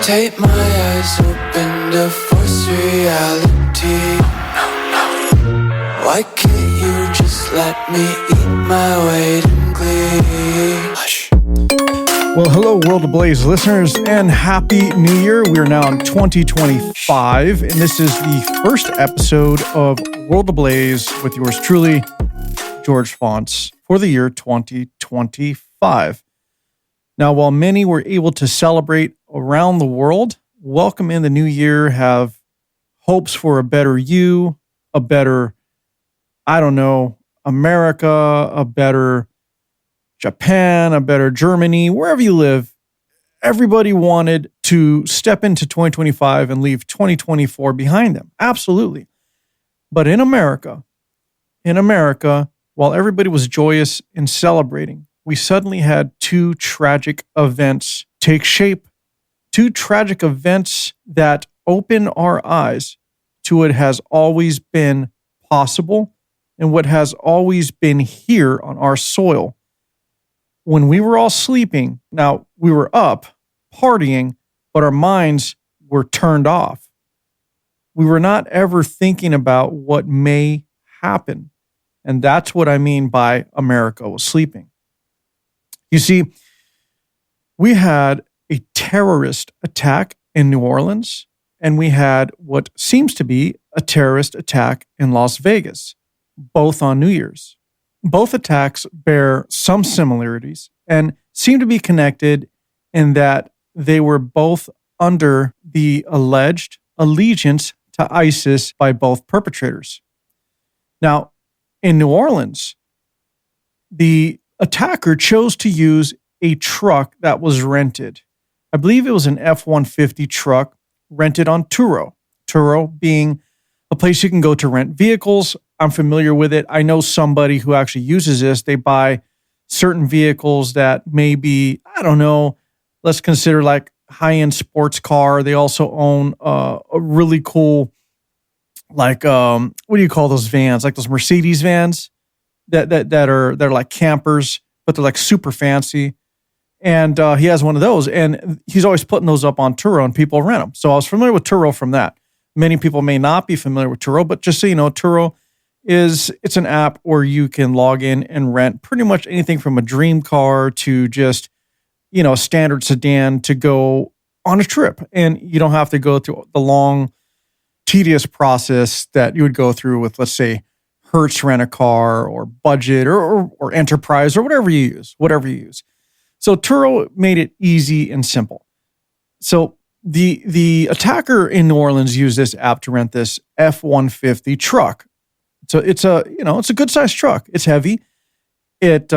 Tape my eyes open to force reality. Why can't you just let me eat my weight in glee? Hush. Well, hello, World Ablaze listeners, and Happy New Year. We are now in 2025, and this is the first episode of World Ablaze with yours truly, George Fonts, for the year 2025. Now, while many were able to celebrate around the world, welcome in the new year, have hopes for a better you, a better, America, a better Japan, a better Germany, wherever you live, everybody wanted to step into 2025 and leave 2024 behind them. Absolutely. But in America, while everybody was joyous and celebrating, we suddenly had two tragic events take shape. Two tragic events that open our eyes to what has always been possible and what has always been here on our soil. When we were all sleeping, now we were up, partying, but our minds were turned off. We were not ever thinking about what may happen. And that's what I mean by America was sleeping. You see, we had a terrorist attack in New Orleans, and we had what seems to be a terrorist attack in Las Vegas, both on New Year's. Both attacks bear some similarities and seem to be connected in that they were both under the alleged allegiance to ISIS by both perpetrators. Now, in New Orleans, the attacker chose to use a truck that was rented. I believe it was an F-150 truck rented on Turo. Turo being a place you can go to rent vehicles. I'm familiar with it. I know somebody who actually uses this. They buy certain vehicles that may be, let's consider like high-end sports car. They also own a really cool, what do you call those vans? Like those Mercedes vans they're like campers, but they're like super fancy. And he has one of those, and he's always putting those up on Turo, and people rent them. So I was familiar with Turo from that. Many people may not be familiar with Turo, but just so you know, Turo it's an app where you can log in and rent pretty much anything from a dream car to just, a standard sedan to go on a trip. And you don't have to go through the long, tedious process that you would go through with, let's say, Hertz Rent-A-Car or Budget or Enterprise or whatever you use. So Turo made it easy and simple. So the attacker in New Orleans used this app to rent this F-150 truck. So it's a good sized truck. It's heavy. It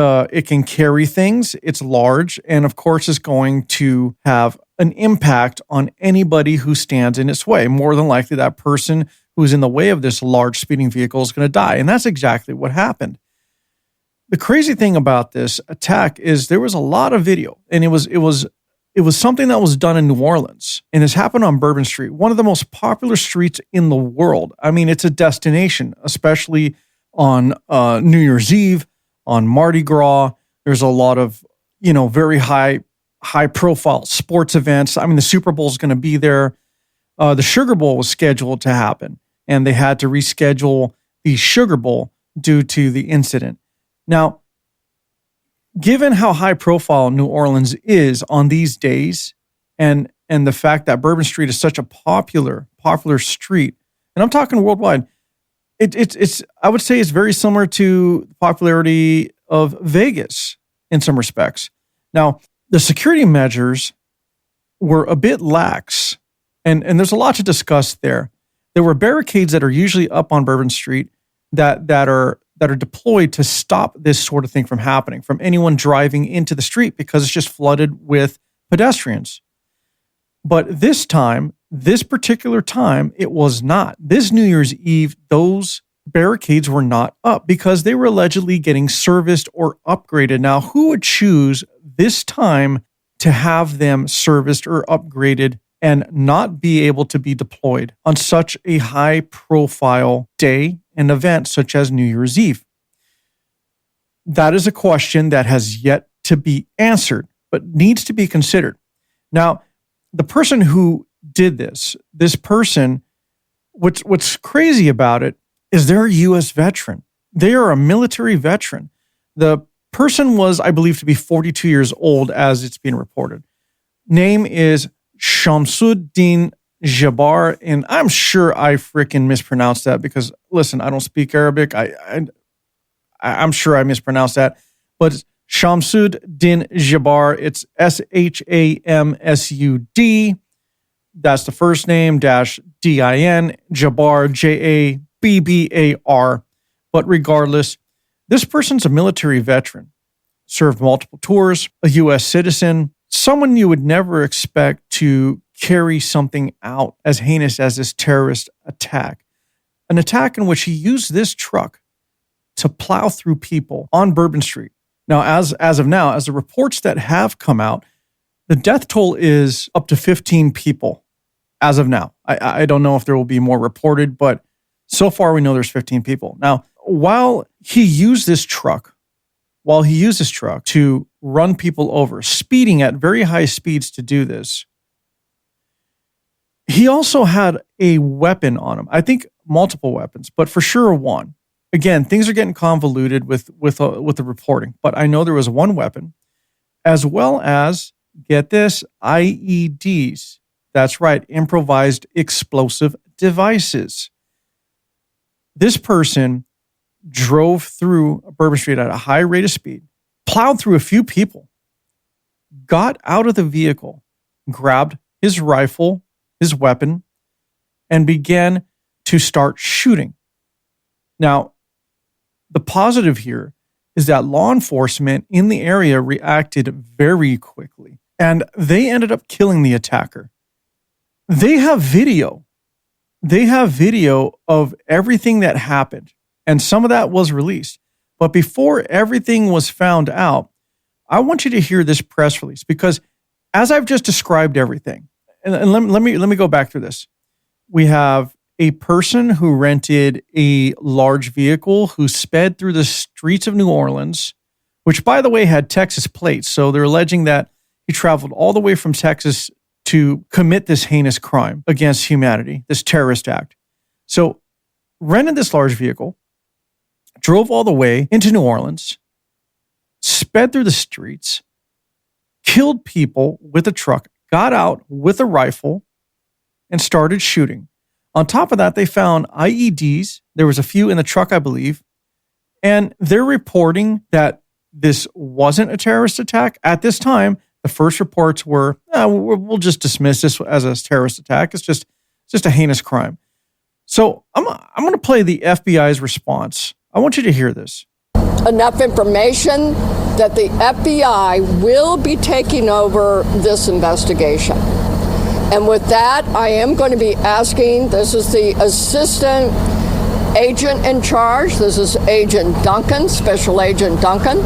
can carry things. It's large, and of course, it's going to have an impact on anybody who stands in its way. More than likely, that person who's in the way of this large speeding vehicle is going to die, and that's exactly what happened. The crazy thing about this attack is there was a lot of video, and it was something that was done in New Orleans, and this happened on Bourbon Street, one of the most popular streets in the world. I mean, it's a destination, especially on New Year's Eve, on Mardi Gras. There's a lot of, very high profile sports events. I mean, the Super Bowl is going to be there. The Sugar Bowl was scheduled to happen, and they had to reschedule the Sugar Bowl due to the incident. Now, given how high profile New Orleans is on these days, and the fact that Bourbon Street is such a popular street, and I'm talking worldwide, it's I would say it's very similar to the popularity of Vegas in some respects. Now, the security measures were a bit lax, and there's a lot to discuss there. There were barricades that are usually up on Bourbon Street that are deployed to stop this sort of thing from happening, from anyone driving into the street, because it's just flooded with pedestrians. But this particular time, it was not. This New Year's Eve, those barricades were not up because they were allegedly getting serviced or upgraded. Now, who would choose this time to have them serviced or upgraded and not be able to be deployed on such a high-profile day and event such as New Year's Eve? That is a question that has yet to be answered, but needs to be considered. Now, the person who did this person, what's crazy about it is they're a U.S. veteran. They are a military veteran. The person was, I believe, to be 42 years old as it's being reported. Name is Shamsuddin Jabbar, and I'm sure I freaking mispronounced that because, listen, I don't speak Arabic. I'm sure I mispronounced that, but Shamsuddin Jabbar, it's Shamsud. That's the first name, dash DIN, Jabbar, Jabbar. But regardless, this person's a military veteran, served multiple tours, a U.S. citizen, someone you would never expect to carry something out as heinous as this terrorist attack. An attack in which he used this truck to plow through people on Bourbon Street. Now, as of now, as the reports that have come out, the death toll is up to 15 people as of now. I don't know if there will be more reported, but so far we know there's 15 people. Now, while he used this truck to run people over, speeding at very high speeds to do this, he also had a weapon on him. I think multiple weapons, but for sure one. Again, things are getting convoluted with the reporting, but I know there was one weapon, as well as, get this, IEDs. That's right, improvised explosive devices. This person drove through Bourbon Street at a high rate of speed, plowed through a few people, got out of the vehicle, grabbed his rifle, his weapon, and began to start shooting. Now, the positive here is that law enforcement in the area reacted very quickly, and they ended up killing the attacker. They have video. They have video of everything that happened, and some of that was released. But before everything was found out, I want you to hear this press release, because as I've just described everything, and let me go back through this. We have a person who rented a large vehicle who sped through the streets of New Orleans, which, by the way, had Texas plates. So they're alleging that he traveled all the way from Texas to commit this heinous crime against humanity, this terrorist act. So rented this large vehicle, drove all the way into New Orleans, sped through the streets, killed people with a truck, got out with a rifle, and started shooting. On top of that, they found IEDs. There was a few in the truck, I believe. And they're reporting that this wasn't a terrorist attack. At this time, the first reports were, we'll just dismiss this as a terrorist attack. It's just a heinous crime. So I'm going to play the FBI's response. I want you to hear this. Enough information that the FBI will be taking over this investigation. And with that, I am going to be asking, this is the assistant agent in charge. This is Agent Duncan, Special Agent Duncan.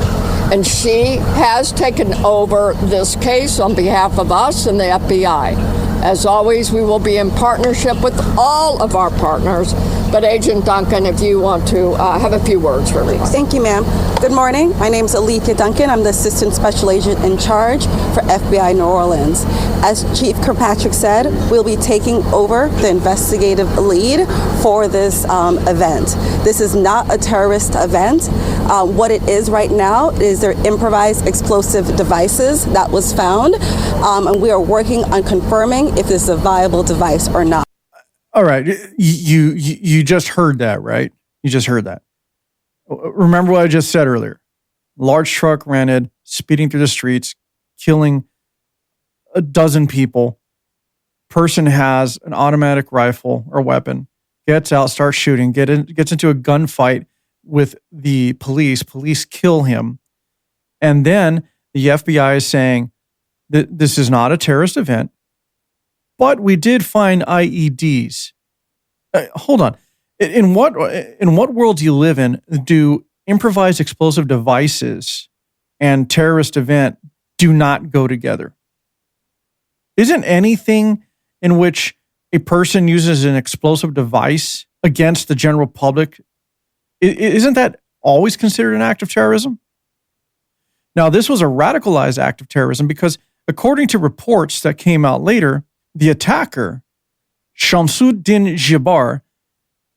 And she has taken over this case on behalf of us and the FBI. As always, we will be in partnership with all of our partners. But Agent Duncan, if you want to have a few words for everyone. Thank you, ma'am. Good morning. My name is Alethea Duncan. I'm the Assistant Special Agent in charge for FBI New Orleans. As Chief Kirkpatrick said, we'll be taking over the investigative lead for this event. This is not a terrorist event. What it is right now is their improvised explosive devices that was found, and we are working on confirming if this is a viable device or not. All right, you just heard that, right? You just heard that. Remember what I just said earlier. Large truck rented, speeding through the streets, killing a dozen people. Person has an automatic rifle or weapon, gets out, starts shooting, gets into a gunfight with the police. Police kill him. And then the FBI is saying that this is not a terrorist event, but we did find IEDs. Hold on. In what world do you live in? Do improvised explosive devices and terrorist event do not go together? Isn't anything in which a person uses an explosive device against the general public, isn't that always considered an act of terrorism? Now, this was a radicalized act of terrorism because, According to reports that came out later, the attacker, Shamsuddin Jabbar,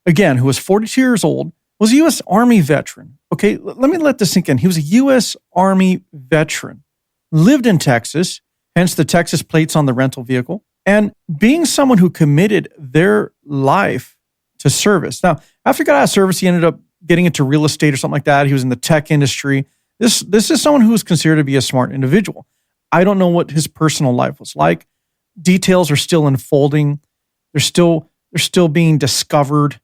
again, who was 42 years old, was a U.S. Army veteran. Okay, let me let this sink in. He was a U.S. Army veteran, lived in Texas, hence the Texas plates on the rental vehicle, and being someone who committed their life to service. Now, after he got out of service, he ended up getting into real estate or something like that. He was in the tech industry. This is someone who is considered to be a smart individual. I don't know what his personal life was like. Details are still unfolding. They're still being discovered.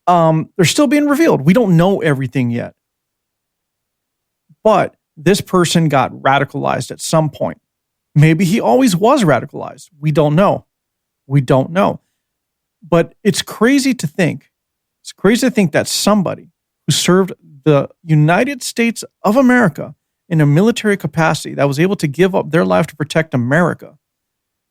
They're still being revealed. We don't know everything yet. But this person got radicalized at some point. Maybe he always was radicalized. We don't know. But it's crazy to think that somebody who served the United States of America in a military capacity that was able to give up their life to protect America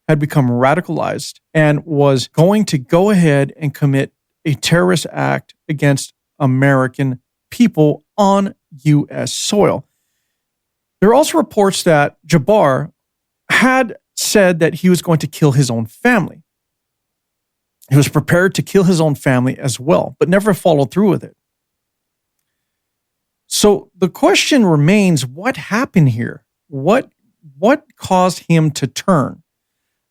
had become radicalized and was going to go ahead and commit a terrorist act against American people on U.S. soil. There are also reports that Jabbar had said that he was going to kill his own family. He was prepared to kill his own family as well, but never followed through with it. So the question remains, what happened here? What caused him to turn?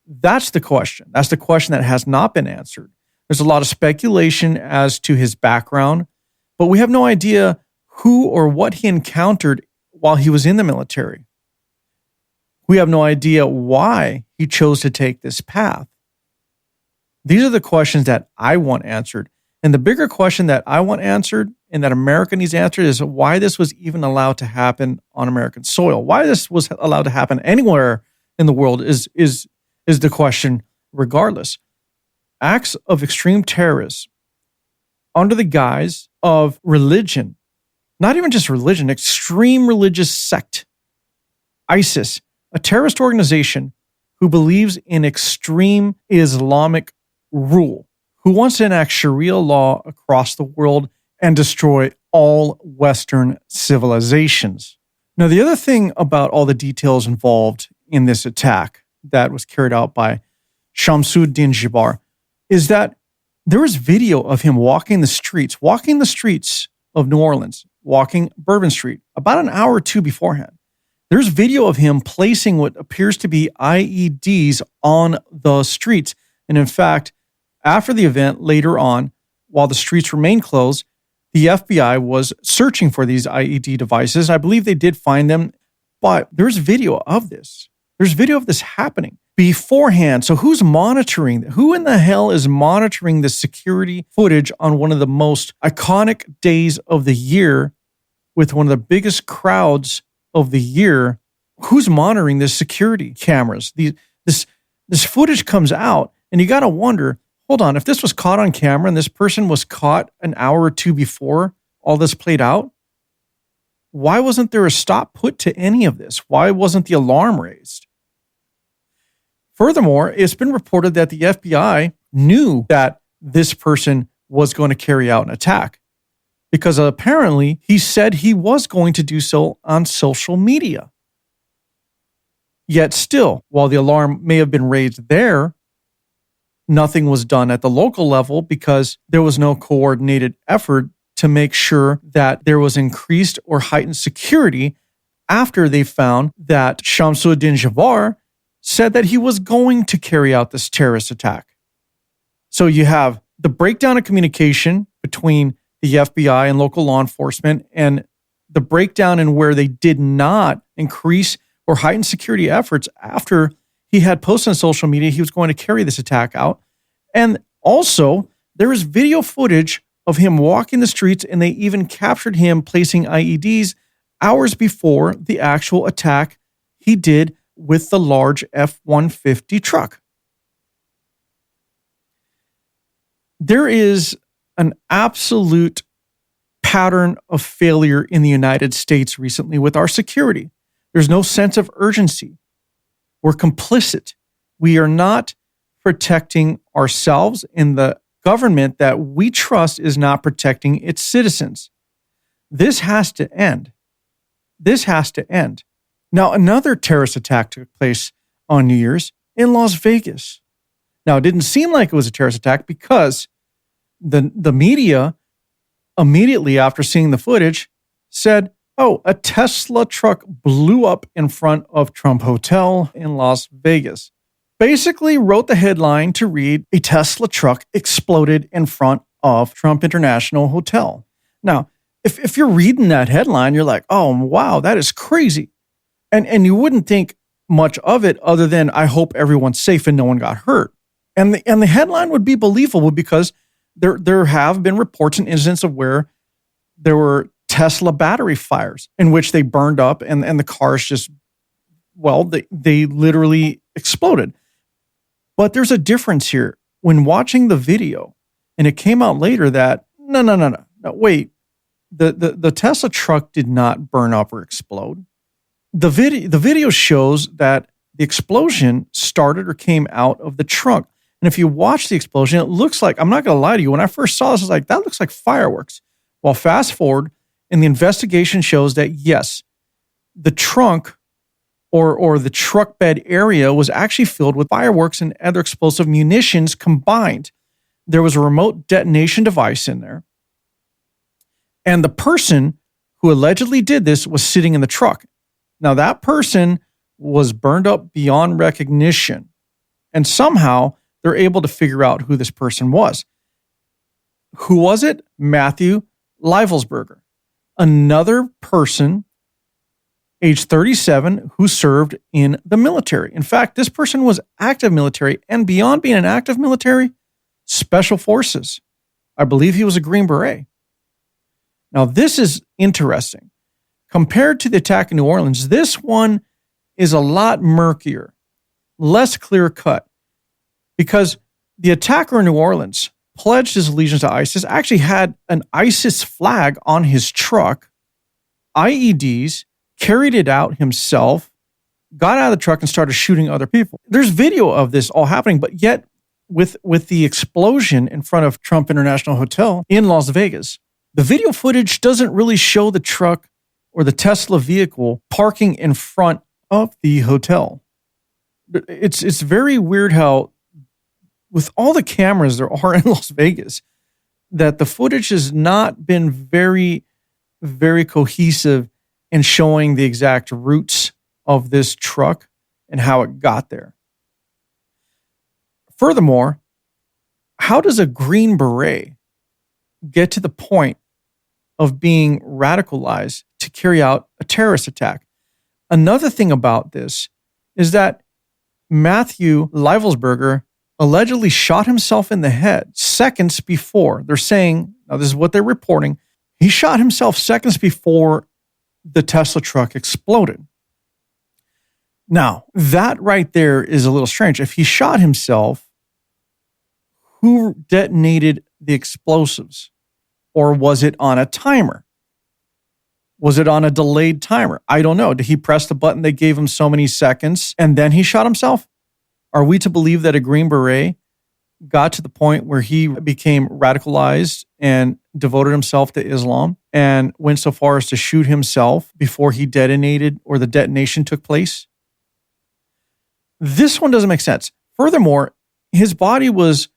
That's the question. That's the question that has not been answered. There's a lot of speculation as to his background, but we have no idea who or what he encountered while he was in the military. We have no idea why he chose to take this path. These are the questions that I want answered. And the bigger question that I want answered and that America needs answered is why this was even allowed to happen on American soil. Why this was allowed to happen anywhere in the world is the question regardless. Acts of extreme terrorists under the guise of religion, not even just religion, extreme religious sect, ISIS, a terrorist organization who believes in extreme Islamic rule, who wants to enact Sharia law across the world and destroy all Western civilizations. Now, the other thing about all the details involved in this attack that was carried out by Shamsuddin Jabbar is that there was video of him walking the streets of New Orleans, walking Bourbon Street, about an hour or two beforehand. There's video of him placing what appears to be IEDs on the streets. And in fact, after the event, later on, while the streets remained closed, the FBI was searching for these IED devices. I believe they did find them, but there's video of this. There's video of this happening beforehand. So who's monitoring? Who in the hell is monitoring the security footage on one of the most iconic days of the year with one of the biggest crowds of the year? Who's monitoring this security cameras? This footage comes out, and you got to wonder, hold on, if this was caught on camera and this person was caught an hour or two before all this played out, why wasn't there a stop put to any of this? Why wasn't the alarm raised? Furthermore, it's been reported that the FBI knew that this person was going to carry out an attack because apparently he said he was going to do so on social media. Yet still, while the alarm may have been raised there, nothing was done at the local level because there was no coordinated effort to make sure that there was increased or heightened security after they found that Shamsuddin Jabbar said that he was going to carry out this terrorist attack. So you have the breakdown of communication between the FBI and local law enforcement and the breakdown in where they did not increase or heighten security efforts after he had posted on social media he was going to carry this attack out. And also, there is video footage of him walking the streets, and they even captured him placing IEDs hours before the actual attack he did with the large F-150 truck. There is an absolute pattern of failure in the United States recently with our security. There's no sense of urgency. We're complicit. We are not protecting ourselves, and the government that we trust is not protecting its citizens. This has to end. This has to end. Now, another terrorist attack took place on New Year's in Las Vegas. Now, it didn't seem like it was a terrorist attack because the media, immediately after seeing the footage, said, oh, a Tesla truck blew up in front of Trump Hotel in Las Vegas. Basically wrote the headline to read, a Tesla truck exploded in front of Trump International Hotel. Now, if you're reading that headline, you're like, oh, wow, that is crazy. And you wouldn't think much of it other than, I hope everyone's safe and no one got hurt. And the headline would be believable because there have been reports and incidents of where there were Tesla battery fires in which they burned up and the cars just, well, they literally exploded. But there's a difference here. When watching the video, and it came out later that, no, wait, the Tesla truck did not burn up or explode. The video shows that the explosion started or came out of the trunk. And if you watch the explosion, it looks like, I'm not going to lie to you, when I first saw this, I was like, that looks like fireworks. Well, fast forward, and the investigation shows that, yes, the trunk or the truck bed area was actually filled with fireworks and other explosive munitions combined. There was a remote detonation device in there. And the person who allegedly did this was sitting in the truck. Now, that person was burned up beyond recognition. And somehow they're able to figure out who this person was. Who was it? Matthew Leivelsberger, another person, age 37, who served in the military. In fact, this person was active military, and beyond being an active military, special forces. I believe he was a Green Beret. Now, this is interesting. Compared to the attack in New Orleans, this one is a lot murkier, less clear-cut, because the attacker in New Orleans pledged his allegiance to ISIS, actually had an ISIS flag on his truck, IEDs, carried it out himself, got out of the truck and started shooting other people. There's video of this all happening, but yet with the explosion in front of Trump International Hotel in Las Vegas, the video footage doesn't really show the truck or the Tesla vehicle parking in front of the hotel. It's very weird how, with all the cameras there are in Las Vegas, that the footage has not been very, very cohesive in showing the exact routes of this truck and how it got there. Furthermore, how does a Green Beret get to the point of being radicalized to carry out a terrorist attack? Another thing about this is that Matthew Leivelsberger allegedly shot himself in the head seconds before. They're saying, now this is what they're reporting, he shot himself seconds before the Tesla truck exploded. Now, that right there is a little strange. If he shot himself, who detonated the explosives? Or was it on a timer? Was it on a delayed timer? I don't know. Did he press the button that gave him so many seconds and then he shot himself? Are we to believe that a Green Beret got to the point where he became radicalized and devoted himself to Islam and went so far as to shoot himself before he detonated or the detonation took place? This one doesn't make sense. Furthermore, his body was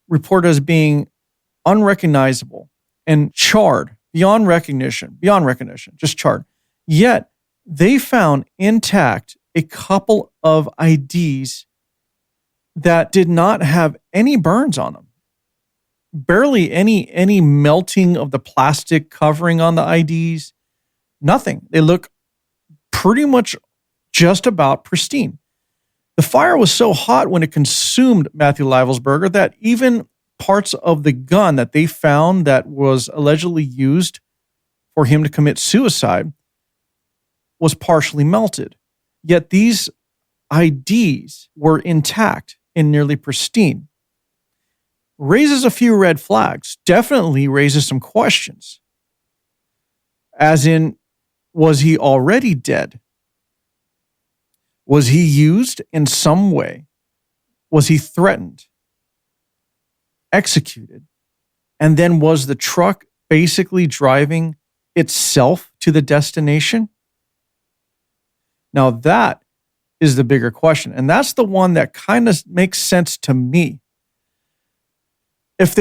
reported as being unrecognizable and charred beyond recognition, just charred. Yet they found intact a couple of IDs that did not have any burns on them. Barely any melting of the plastic covering on the IDs. Nothing. They look pretty much just about pristine. The fire was so hot when it consumed Matthew Leivelsberger that even parts of the gun that they found that was allegedly used for him to commit suicide was partially melted. Yet these IDs were intact and nearly pristine. Raises a few red flags, definitely raises some questions. As in, was he already dead? Was he used in some way? Was he threatened? Executed? And then was the truck basically driving itself to the destination? Now that is the bigger question. And that's the one that kind of makes sense to me. If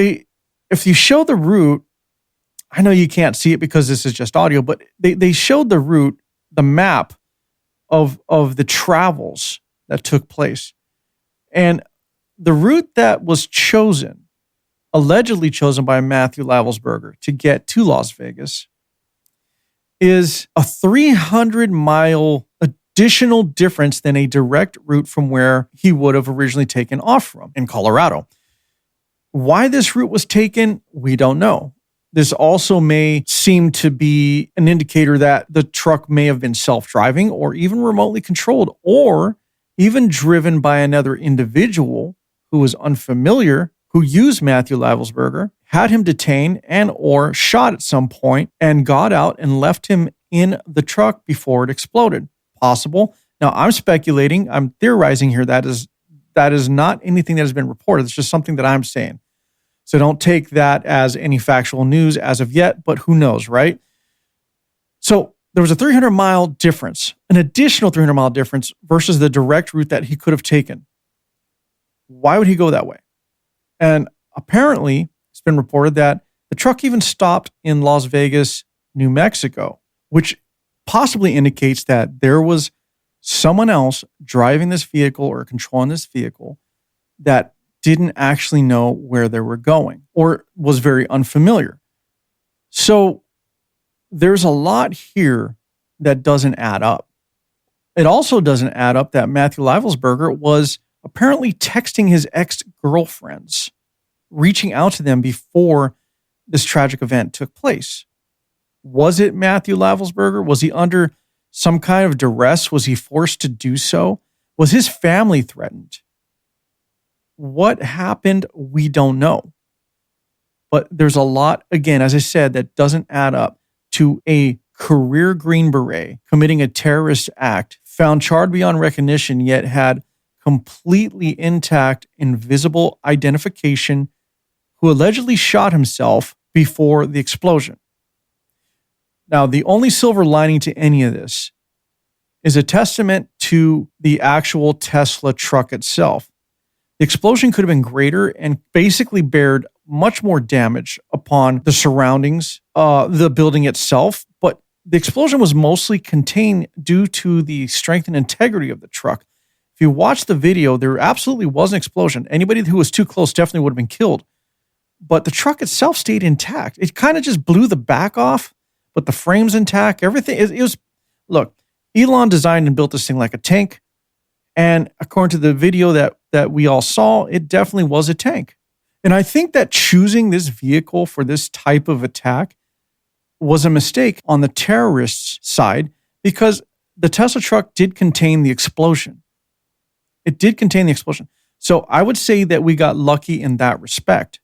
you show the route, I know you can't see it because this is just audio, but they showed the route, the map of the travels that took place. And the route that was chosen, allegedly chosen by Matthew Lavelsberger to get to Las Vegas, is a 300-mile additional difference than a direct route from where he would have originally taken off from in Colorado. Why this route was taken, we don't know. This also may seem to be an indicator that the truck may have been self-driving or even remotely controlled, or even driven by another individual who was unfamiliar, who used Matthew Lavelsberger, had him detained and or shot at some point, and got out and left him in the truck before it exploded. Possible. Now, I'm speculating, I'm theorizing here. That is not anything that has been reported. It's just something that I'm saying. So don't take that as any factual news as of yet, but who knows, right? So there was a 300-mile difference, an additional 300-mile difference versus the direct route that he could have taken. Why would he go that way? And apparently, it's been reported that the truck even stopped in Las Vegas, New Mexico, which possibly indicates that there was someone else driving this vehicle or controlling this vehicle that didn't actually know where they were going or was very unfamiliar. So there's a lot here that doesn't add up. It also doesn't add up that Matthew Lavelsberger was apparently texting his ex-girlfriends, reaching out to them before this tragic event took place. Was it Matthew Lavelsberger? Was he under some kind of duress? Was he forced to do so? Was his family threatened? What happened? We don't know. But there's a lot, again, as I said, that doesn't add up to a career Green Beret committing a terrorist act, found charred beyond recognition, yet had completely intact, invisible identification, who allegedly shot himself before the explosion. Now, the only silver lining to any of this is a testament to the actual Tesla truck itself. The explosion could have been greater and basically bared much more damage upon the surroundings, the building itself, but the explosion was mostly contained due to the strength and integrity of the truck. If you watch the video, there absolutely was an explosion. Anybody who was too close definitely would have been killed. But the truck itself stayed intact. It kind of just blew the back off, but the frame's intact. Everything, it was, look, Elon designed and built this thing like a tank. And according to the video that we all saw, it definitely was a tank. And I think that choosing this vehicle for this type of attack was a mistake on the terrorists' side because the Tesla truck did contain the explosion. It did contain the explosion. So I would say that we got lucky in that respect.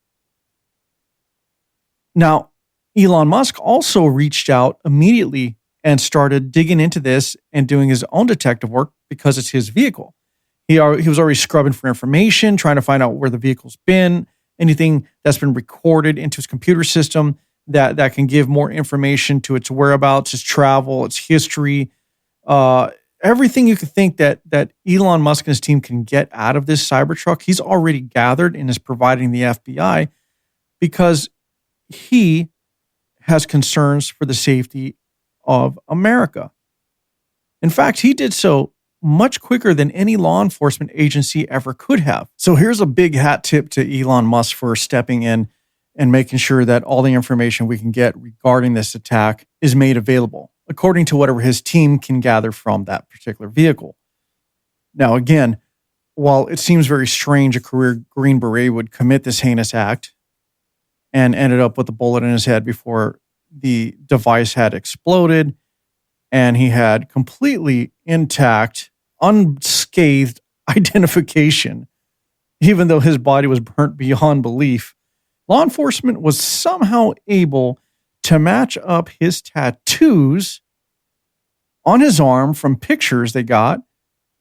Now, Elon Musk also reached out immediately and started digging into this and doing his own detective work because it's his vehicle. He was already scrubbing for information, trying to find out where the vehicle's been, anything that's been recorded into his computer system that can give more information to its whereabouts, its travel, its history, everything you could think that Elon Musk and his team can get out of this Cybertruck, he's already gathered and is providing the FBI because he has concerns for the safety of America. In fact, he did so much quicker than any law enforcement agency ever could have. So here's a big hat tip to Elon Musk for stepping in and making sure that all the information we can get regarding this attack is made available, according to whatever his team can gather from that particular vehicle. Now, again, while it seems very strange a career Green Beret would commit this heinous act and ended up with a bullet in his head before the device had exploded, and he had completely intact, unscathed identification, even though his body was burnt beyond belief, law enforcement was somehow able to match up his tattoos on his arm from pictures they got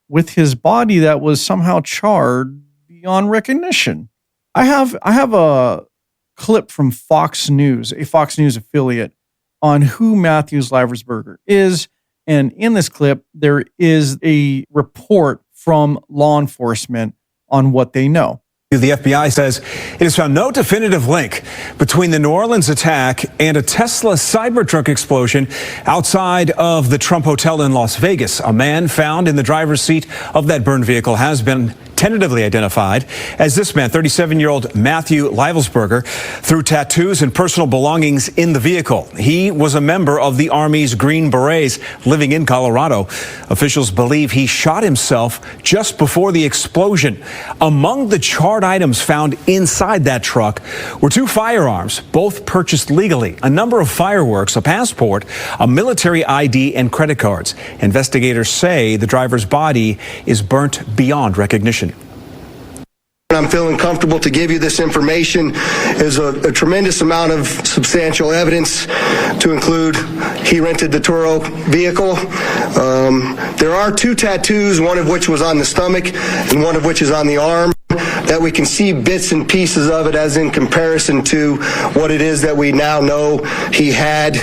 with his body that was somehow charred beyond recognition. I have a clip from Fox News, a Fox News affiliate, on who Matthew Lavelsberger is And in this clip, there is a report from law enforcement on what they know. The FBI says it has found no definitive link between the New Orleans attack and a Tesla Cybertruck explosion outside of the Trump Hotel in Las Vegas. A man found in the driver's seat of that burned vehicle has been tentatively identified as this man, 37-year-old Matthew Livelsberger, through tattoos and personal belongings in the vehicle. He was a member of the Army's Green Berets living in Colorado. Officials believe he shot himself just before the explosion. Among the charred items found inside that truck were 2 firearms, both purchased legally, a number of fireworks, a passport, a military ID, and credit cards. Investigators say the driver's body is burnt beyond recognition. I'm feeling comfortable to give you this information is a tremendous amount of substantial evidence to include he rented the Turo vehicle. There are 2 tattoos, one of which was on the stomach and one of which is on the arm, that we can see bits and pieces of it as in comparison to what it is that we now know he had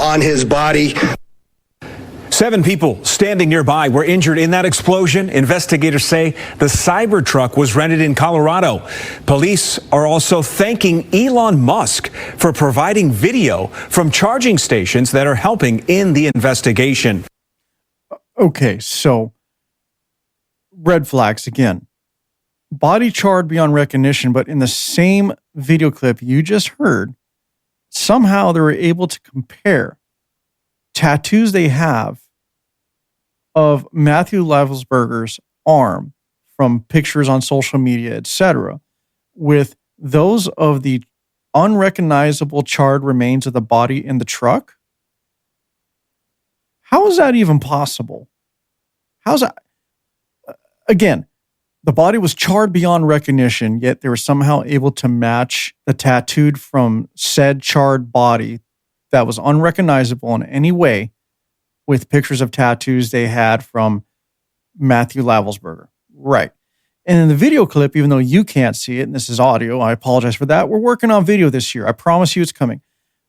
on his body. 7 people standing nearby were injured in that explosion. Investigators say the Cybertruck was rented in Colorado. Police are also thanking Elon Musk for providing video from charging stations that are helping in the investigation. Okay, so red flags again. Body charred beyond recognition, but in the same video clip you just heard, somehow they were able to compare tattoos they have of Matthew Livelsberger's arm from pictures on social media, etc., with those of the unrecognizable charred remains of the body in the truck. How is that even possible? How's that? Again, the body was charred beyond recognition, yet they were somehow able to match the tattooed from said charred body that was unrecognizable in any way with pictures of tattoos they had from Matthew Livelsberger. Right. And in the video clip, even though you can't see it, and this is audio, I apologize for that. We're working on video this year. I promise you it's coming.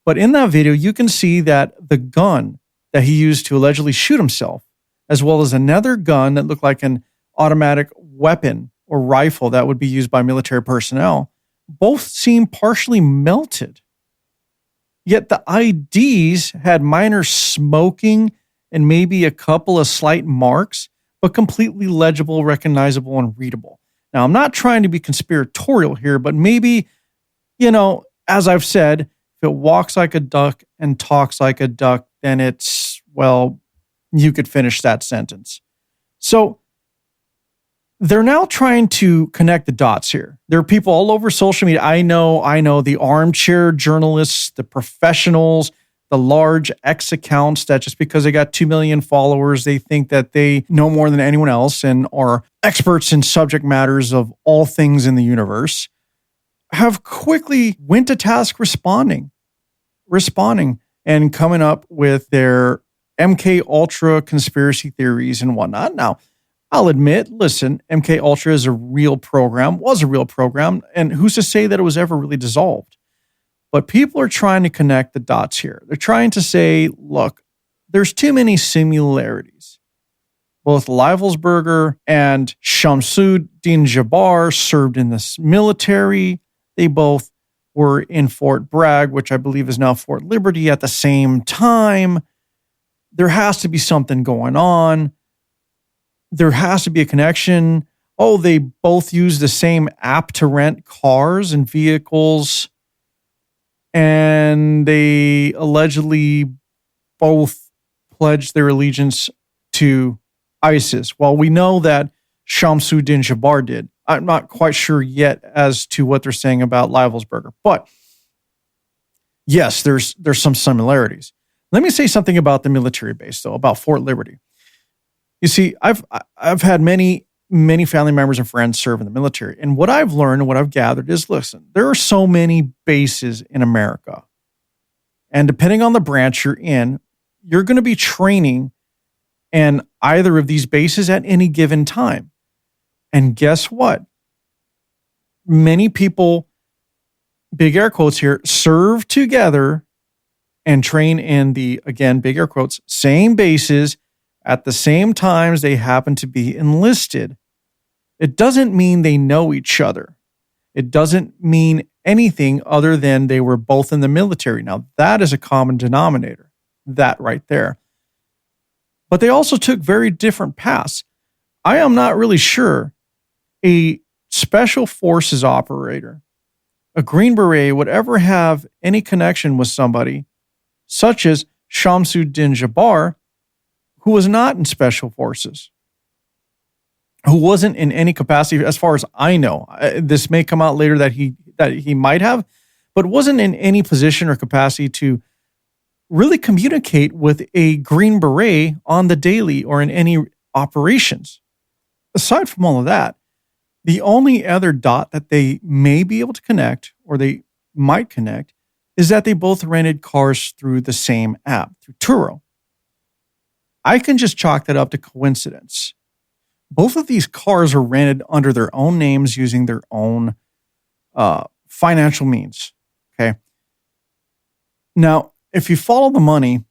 But in that video, you can see that the gun that he used to allegedly shoot himself, as well as another gun that looked like an automatic weapon or rifle that would be used by military personnel, both seem partially melted. Yet the IDs had minor smoking and maybe a couple of slight marks, but completely legible, recognizable, and readable. Now, I'm not trying to be conspiratorial here, but maybe, as I've said, if it walks like a duck and talks like a duck, then it's, well, you could finish that sentence. So they're now trying to connect the dots here. There are people all over social media. I know the armchair journalists, the professionals, the large X accounts that just because they got 2 million followers, they think that they know more than anyone else and are experts in subject matters of all things in the universe, have quickly went to task responding and coming up with their MK Ultra conspiracy theories and whatnot. Now, I'll admit, listen, MK Ultra is was a real program, and who's to say that it was ever really dissolved? But people are trying to connect the dots here. They're trying to say, look, there's too many similarities. Both Livelsberger and Shamsuddin Jabbar served in the military. They both were in Fort Bragg, which I believe is now Fort Liberty, at the same time. There has to be something going on. There has to be a connection. Oh, they both use the same app to rent cars and vehicles. And they allegedly both pledged their allegiance to ISIS. Well, we know that Shamsuddin Jabbar did. I'm not quite sure yet as to what they're saying about Livelsberger. But yes, there's some similarities. Let me say something about the military base, though, about Fort Liberty. You see, I've had many family members and friends serve in the military. And what I've learned and what I've gathered is, listen, there are so many bases in America. And depending on the branch you're in, you're going to be training in either of these bases at any given time. And guess what? Many people, big air quotes here, serve together and train in the, again, big air quotes, same bases at the same times they happen to be enlisted. It doesn't mean they know each other. It doesn't mean anything other than they were both in the military. Now, that is a common denominator, that right there. But they also took very different paths. I am not really sure a special forces operator, a Green Beret, would ever have any connection with somebody such as Shamsuddin Jabbar, who was not in special forces, who wasn't in any capacity, as far as I know. This may come out later that he might have, but wasn't in any position or capacity to really communicate with a Green Beret on the daily or in any operations. Aside from all of that, the only other dot that they may be able to connect, or they might connect, is that they both rented cars through the same app, through Turo. I can just chalk that up to coincidence. Both of these cars are rented under their own names using their own financial means. Okay. Now, if you follow the money,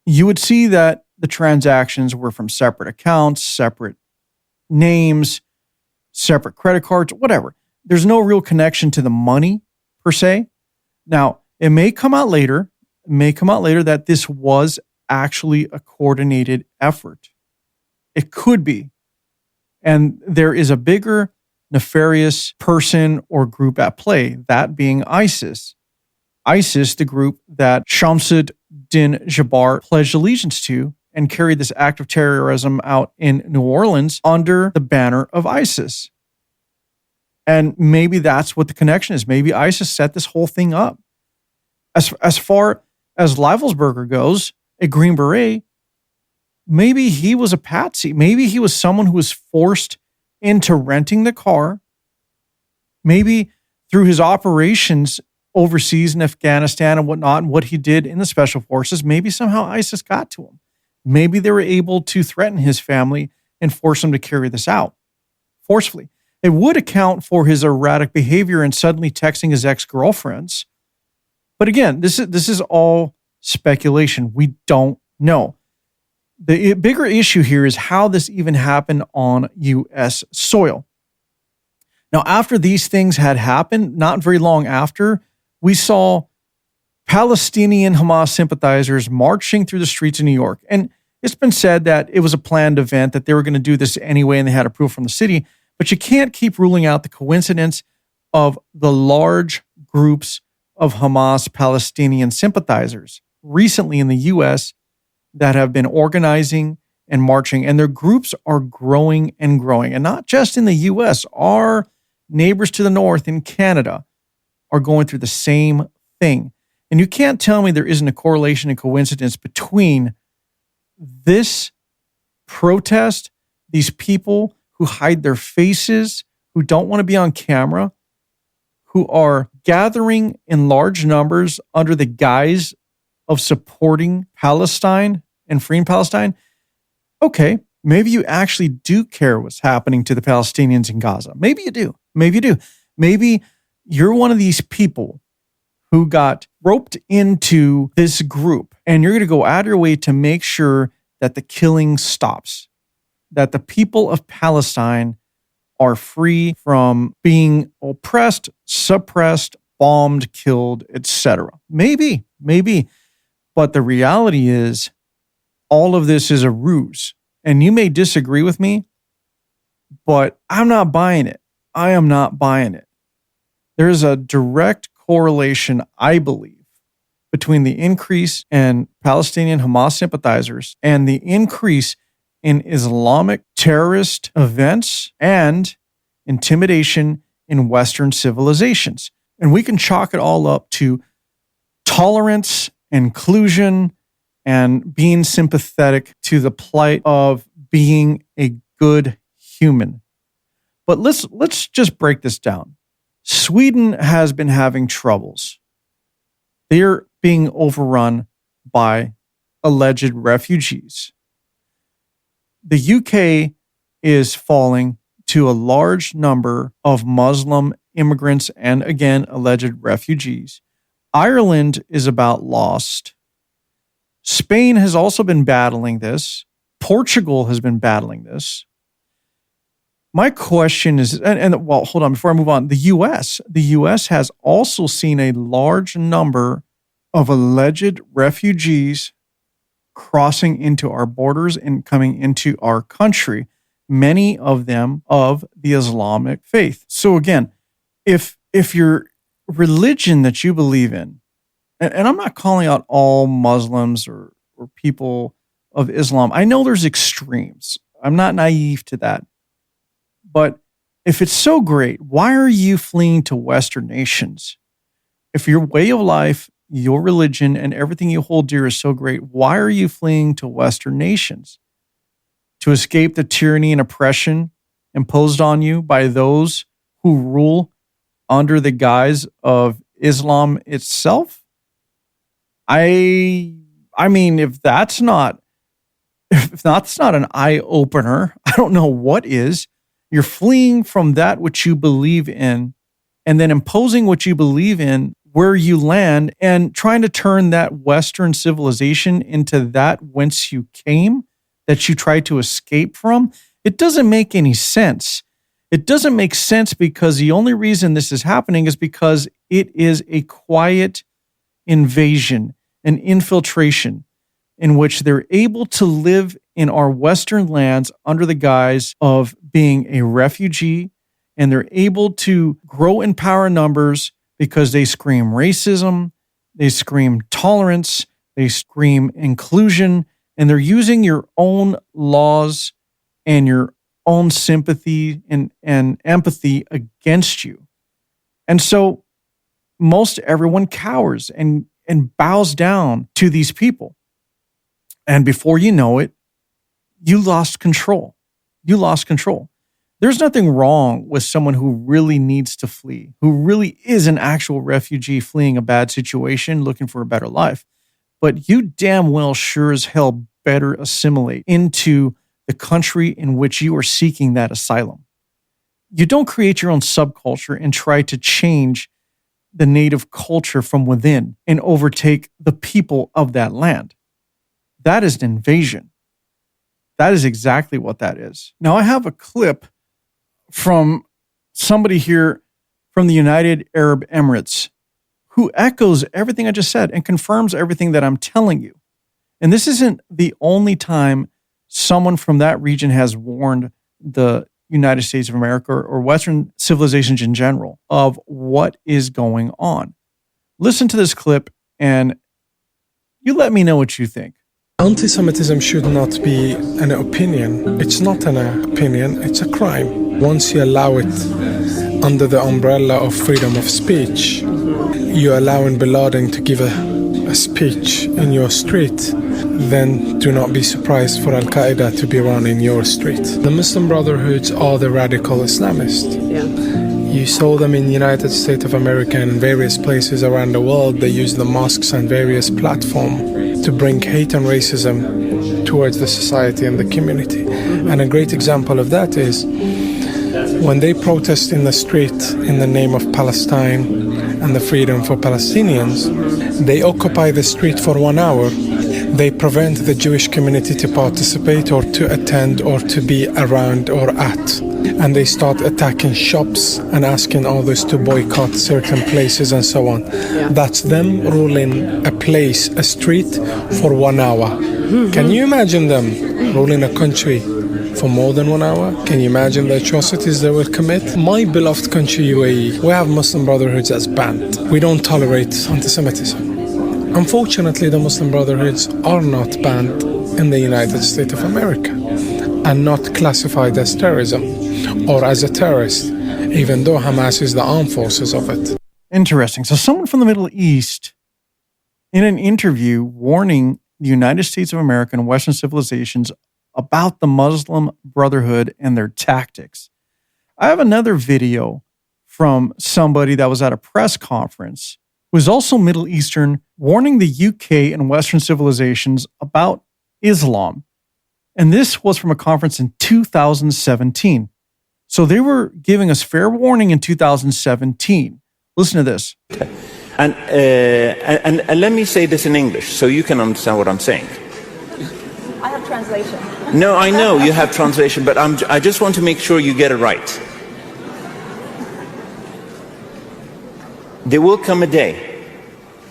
you would see that the transactions were from separate accounts, separate names, separate credit cards, whatever. There's no real connection to the money per se. Now, it may come out later that this was actually a coordinated effort. It could be. And there is a bigger nefarious person or group at play, that being ISIS. ISIS, the group that Shamsuddin Jabbar pledged allegiance to and carried this act of terrorism out in New Orleans under the banner of ISIS. And maybe that's what the connection is. Maybe ISIS set this whole thing up. As far as Leivelsberger goes, a Green Beret, maybe he was a patsy. Maybe he was someone who was forced into renting the car. Maybe through his operations overseas in Afghanistan and whatnot, and what he did in the special forces, maybe somehow ISIS got to him. Maybe they were able to threaten his family and force him to carry this out forcefully. It would account for his erratic behavior and suddenly texting his ex-girlfriends. But again, this is all speculation. We don't know. The bigger issue here is how this even happened on U.S. soil. Now, after these things had happened, not very long after, we saw Palestinian Hamas sympathizers marching through the streets of New York. And it's been said that it was a planned event, that they were going to do this anyway, and they had approval from the city. But you can't keep ruling out the coincidence of the large groups of Hamas Palestinian sympathizers recently in the U.S. that have been organizing and marching, and their groups are growing and growing. And not just in the U.S., our neighbors to the north in Canada are going through the same thing. And you can't tell me there isn't a correlation and coincidence between this protest, these people who hide their faces, who don't want to be on camera, who are gathering in large numbers under the guise of supporting Palestine and freeing Palestine. Okay, maybe you actually do care what's happening to the Palestinians in Gaza. Maybe you do. Maybe you do. Maybe you're one of these people who got roped into this group, and you're going to go out of your way to make sure that the killing stops, that the people of Palestine are free from being oppressed, suppressed, bombed, killed, etc. Maybe. But the reality is, all of this is a ruse. And you may disagree with me, but I'm not buying it. I am not buying it. There's a direct correlation, I believe, between the increase in Palestinian Hamas sympathizers and the increase in Islamic terrorist events and intimidation in Western civilizations. And we can chalk it all up to tolerance, inclusion, and being sympathetic to the plight of being a good human. But let's just break this down. Sweden has been having troubles. They're being overrun by alleged refugees. The UK is falling to a large number of Muslim immigrants and, again, alleged refugees. Ireland is about lost. Spain has also been battling this. Portugal has been battling this. My question is, well, hold on, before I move on, the U.S. has also seen a large number of alleged refugees crossing into our borders and coming into our country, many of them of the Islamic faith. So again, if your religion that you believe in, and I'm not calling out all Muslims or people of Islam. I know there's extremes. I'm not naive to that. But if it's so great, why are you fleeing to Western nations? If your way of life, your religion, and everything you hold dear is so great, why are you fleeing to Western nations? To escape the tyranny and oppression imposed on you by those who rule under the guise of Islam itself? I mean, if that's not an eye-opener, I don't know what is. You're fleeing from that which you believe in and then imposing what you believe in where you land and trying to turn that Western civilization into that whence you came, that you tried to escape from. It doesn't make any sense. It doesn't make sense because the only reason this is happening is because it is a quiet invasion, an infiltration in which they're able to live in our Western lands under the guise of being a refugee, and they're able to grow in power numbers because they scream racism, they scream tolerance, they scream inclusion, and they're using your own laws and your own sympathy and empathy against you. And so most everyone cowers and bows down to these people. And before you know it, you lost control. You lost control. There's nothing wrong with someone who really needs to flee, who really is an actual refugee fleeing a bad situation, looking for a better life. But you damn well sure as hell better assimilate into the country in which you are seeking that asylum. You don't create your own subculture and try to change the native culture from within and overtake the people of that land. That is an invasion. That is exactly what that is. Now, I have a clip from somebody here from the United Arab Emirates who echoes everything I just said and confirms everything that I'm telling you. And this isn't the only time someone from that region has warned the United States of America or Western civilizations in general of what is going on. Listen to this clip and you let me know what you think. Anti-Semitism should not be an opinion. It's not an opinion, it's a crime. Once you allow it under the umbrella of freedom of speech, you allowing Bin Laden to give a speech in your street, then do not be surprised for Al-Qaeda to be run in your street. The Muslim Brotherhoods are the radical Islamists. You saw them in the United States of America and various places around the world. They use the mosques and various platforms to bring hate and racism towards the society and the community. And a great example of that is when they protest in the street in the name of Palestine and the freedom for Palestinians, they occupy the street for 1 hour. They prevent the Jewish community to participate or to attend or to be around or at. And they start attacking shops and asking others to boycott certain places and so on. That's them ruling a place, a street for 1 hour. Can you imagine them ruling a country for more than 1 hour? Can you imagine the atrocities they will commit? My beloved country, UAE, we have Muslim Brotherhoods as banned. We don't tolerate anti-Semitism. Unfortunately, the Muslim Brotherhoods are not banned in the United States of America and not classified as terrorism or as a terrorist, even though Hamas is the armed forces of it. Interesting. So someone from the Middle East in an interview warning the United States of America and Western civilizations about the Muslim Brotherhood and their tactics. I have another video from somebody that was at a press conference who is also Middle Eastern, warning the UK and Western civilizations about Islam. And this was from a conference in 2017. So they were giving us fair warning in 2017. Listen to this. And let me say this in English so you can understand what I'm saying. I have translation. No, I know you have translation, but I just want to make sure you get it right. There will come a day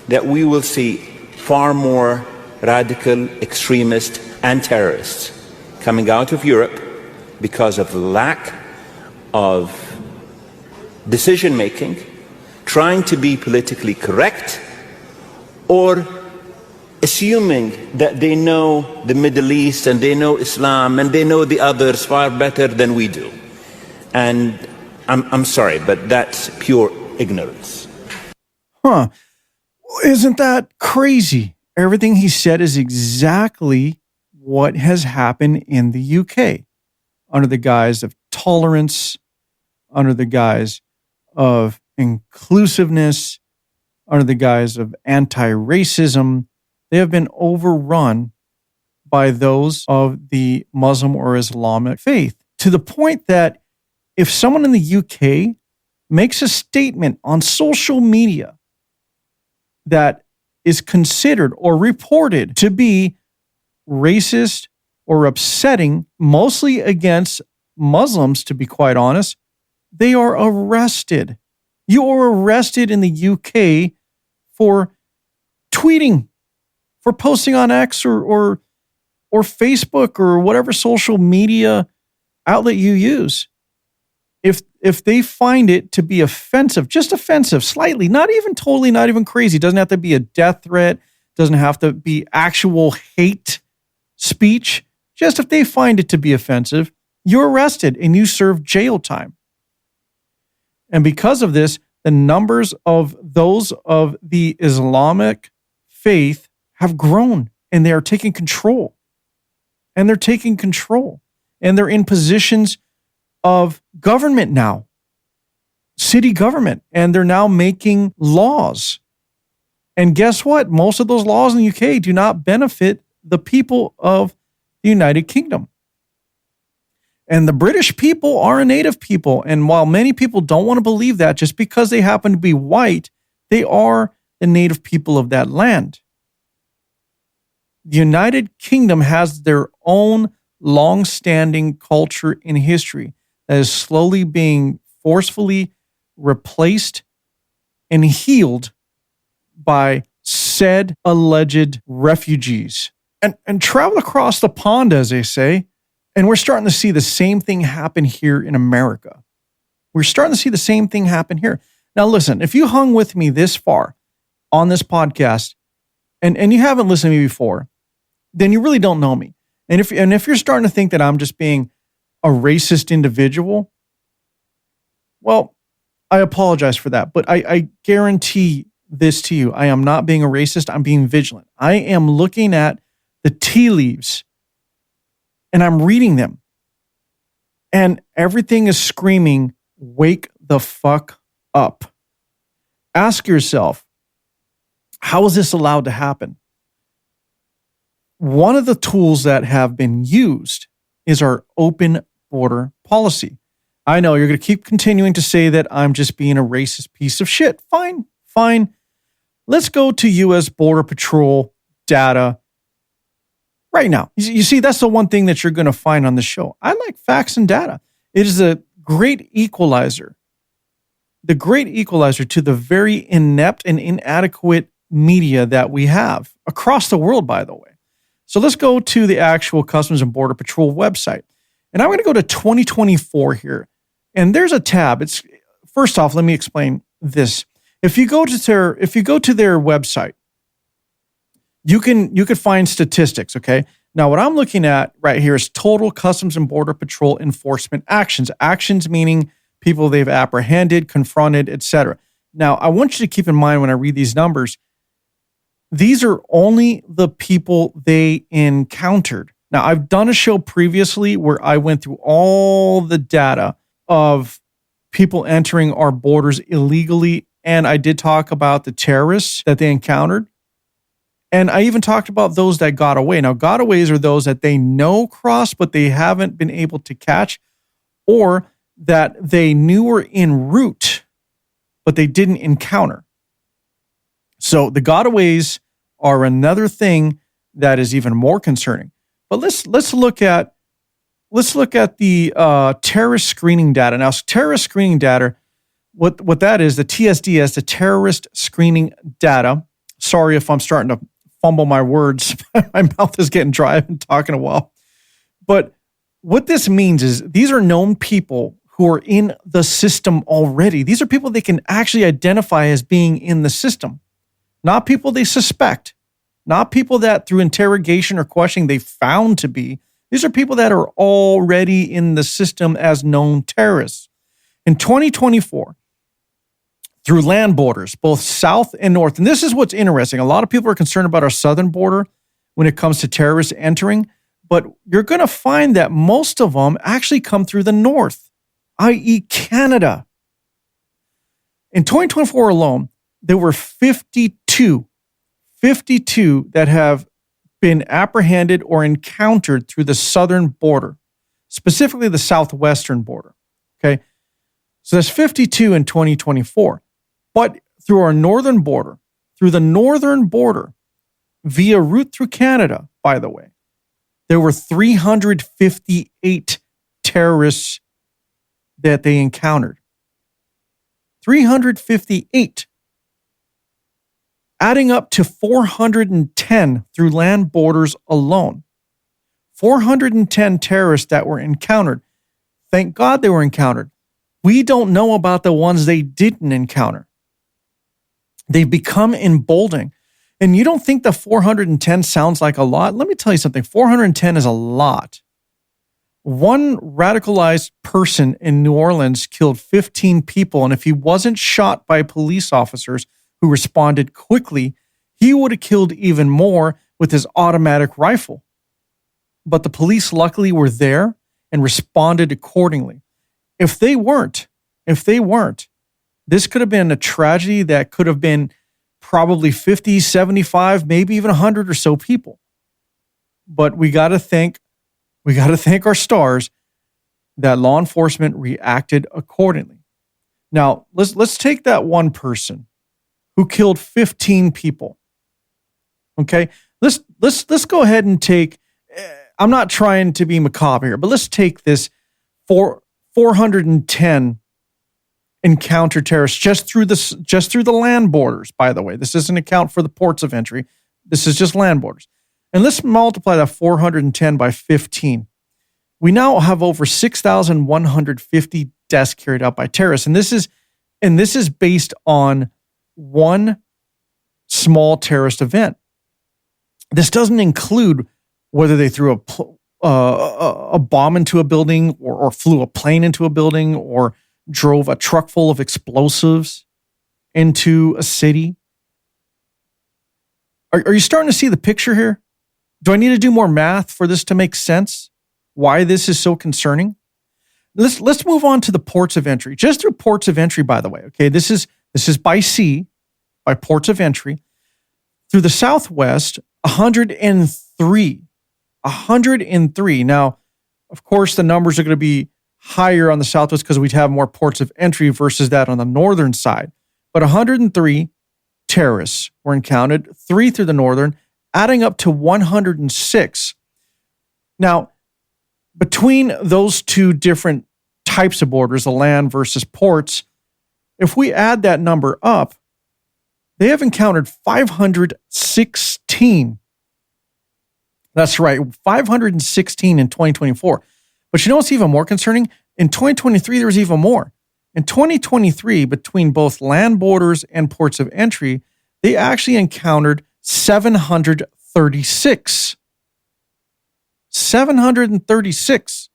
that we will see far more radical extremists and terrorists coming out of Europe because of lack of decision making, trying to be politically correct, or assuming that they know the Middle East and they know Islam and they know the others far better than we do. And I'm sorry, but that's pure ignorance. Huh. Isn't that crazy? Everything he said is exactly what has happened in the UK under the guise of tolerance, under the guise of inclusiveness, under the guise of anti-racism. They have been overrun by those of the Muslim or Islamic faith, to the point that if someone in the UK makes a statement on social media that is considered or reported to be racist or upsetting, mostly against Muslims, to be quite honest, they are arrested. You are arrested in the UK for tweeting, for posting on X or Facebook or whatever social media outlet you use. If they find it to be offensive, just offensive, slightly, not even totally, not even crazy, doesn't have to be a death threat, doesn't have to be actual hate speech, just if they find it to be offensive, you're arrested and you serve jail time. And because of this, the numbers of those of the Islamic faith have grown, and they are taking control. And they're taking control. And they're in positions of government now, city government, and they're now making laws. And guess what? Most of those laws in the UK do not benefit the people of the United Kingdom. And the British people are a native people. And while many people don't want to believe that, just because they happen to be white, they are the native people of that land. The United Kingdom has their own long-standing culture and history that is slowly being forcefully replaced and healed by said alleged refugees. And travel across the pond, as they say, and we're starting to see the same thing happen here in America. We're starting to see the same thing happen here. Now listen, if you hung with me this far on this podcast, and you haven't listened to me before, then you really don't know me. And if you're starting to think that I'm just being a racist individual, well, I apologize for that. But I guarantee this to you. I am not being a racist. I'm being vigilant. I am looking at the tea leaves and I'm reading them. And everything is screaming, wake the fuck up. Ask yourself, how is this allowed to happen? One of the tools that have been used is our open border policy. I know you're going to keep continuing to say that I'm just being a racist piece of shit. Fine. Let's go to U.S. Border Patrol data right now. You see, that's the one thing that you're going to find on the show. I like facts and data. It is a great equalizer. The great equalizer to the very inept and inadequate media that we have across the world, by the way. So let's go to the actual Customs and Border Patrol website. And I'm going to go to 2024 here. And there's a tab. It's first off, let me explain this. If you go to their website, you can find statistics, okay? Now, what I'm looking at right here is total Customs and Border Patrol enforcement actions. Actions meaning people they've apprehended, confronted, etc. Now, I want you to keep in mind when I read these numbers, these are only the people they encountered. Now, I've done a show previously where I went through all the data of people entering our borders illegally, and I did talk about the terrorists that they encountered. And I even talked about those that got away. Now, gotaways are those that they know crossed, but they haven't been able to catch, or that they knew were en route, but they didn't encounter. So the gotaways are another thing that is even more concerning. But let's look at the terrorist screening data. Now, terrorist screening data, what that is, the TSDS, the terrorist screening data. Sorry if I'm starting to fumble my words. My mouth is getting dry. I've been talking a while. But what this means is these are known people who are in the system already. These are people they can actually identify as being in the system, not people they suspect, not people that through interrogation or questioning they found to be. These are people that are already in the system as known terrorists. In 2024, through land borders, both south and north, and this is what's interesting. A lot of people are concerned about our southern border when it comes to terrorists entering, but you're going to find that most of them actually come through the north, i.e. Canada. In 2024 alone, there were 52 that have been apprehended or encountered through the southern border, specifically the southwestern border. Okay. So that's 52 in 2024. But through our northern border, through the northern border, via route through Canada, by the way, there were 358 terrorists that they encountered. 358. Adding up to 410 through land borders alone. 410 terrorists that were encountered. Thank God they were encountered. We don't know about the ones they didn't encounter. They've become emboldening. And you don't think the 410 sounds like a lot? Let me tell you something. 410 is a lot. One radicalized person in New Orleans killed 15 people. And if he wasn't shot by police officers who responded quickly, he would have killed even more with his automatic rifle. But the police luckily were there and responded accordingly. If they weren't, this could have been a tragedy that could have been probably 50, 75, maybe even 100 or so people. But we got to thank our stars that law enforcement reacted accordingly. Now, let's take that one person who killed 15 people. Okay? Let's go ahead and take, I'm not trying to be macabre here, but let's take this 410 encounter terrorists just through the land borders, by the way. This doesn't account for the ports of entry. This is just land borders. And let's multiply that 410 by 15. We now have over 6,150 deaths carried out by terrorists. And this is based on one small terrorist event. This doesn't include whether they threw a bomb into a building or flew a plane into a building or drove a truck full of explosives into a city. Are you starting to see the picture here? Do I need to do more math for this to make sense? Why this is so concerning? Let's move on to the ports of entry. Just through ports of entry, by the way. Okay, this is by sea, by ports of entry. Through the Southwest, 103. 103. Now, of course, the numbers are going to be higher on the Southwest because we'd have more ports of entry versus that on the northern side. But 103 terrorists were encountered, 3 through the northern, adding up to 106. Now, between those two different types of borders, the land versus ports, if we add that number up, they have encountered 516. That's right, 516 in 2024. But you know what's even more concerning? In 2023, there was even more. In 2023, between both land borders and ports of entry, they actually encountered 736. 736.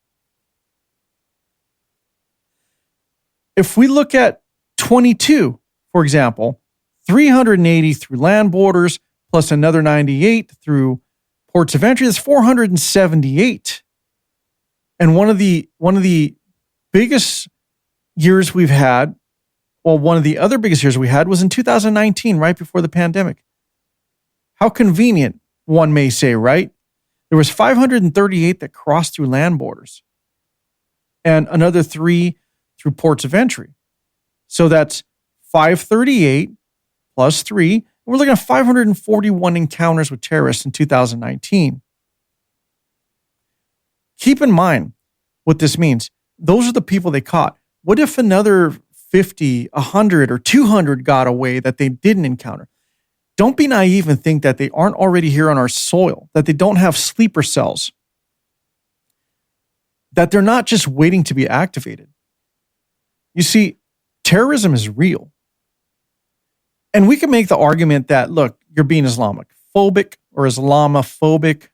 If we look at 22, for example, 380 through land borders, plus another 98 through ports of entry, that's 478. And one of the biggest years we've had, well, one of the other biggest years we had was in 2019, right before the pandemic. How convenient, one may say, right? There was 538 that crossed through land borders and another 3 through ports of entry. So that's 538 plus 3. We're looking at 541 encounters with terrorists in 2019. Keep in mind what this means. Those are the people they caught. What if another 50, 100, or 200 got away that they didn't encounter? Don't be naive and think that they aren't already here on our soil, that they don't have sleeper cells, that they're not just waiting to be activated. You see, terrorism is real. And we can make the argument that, look, you're being Islamophobic or Islamophobic.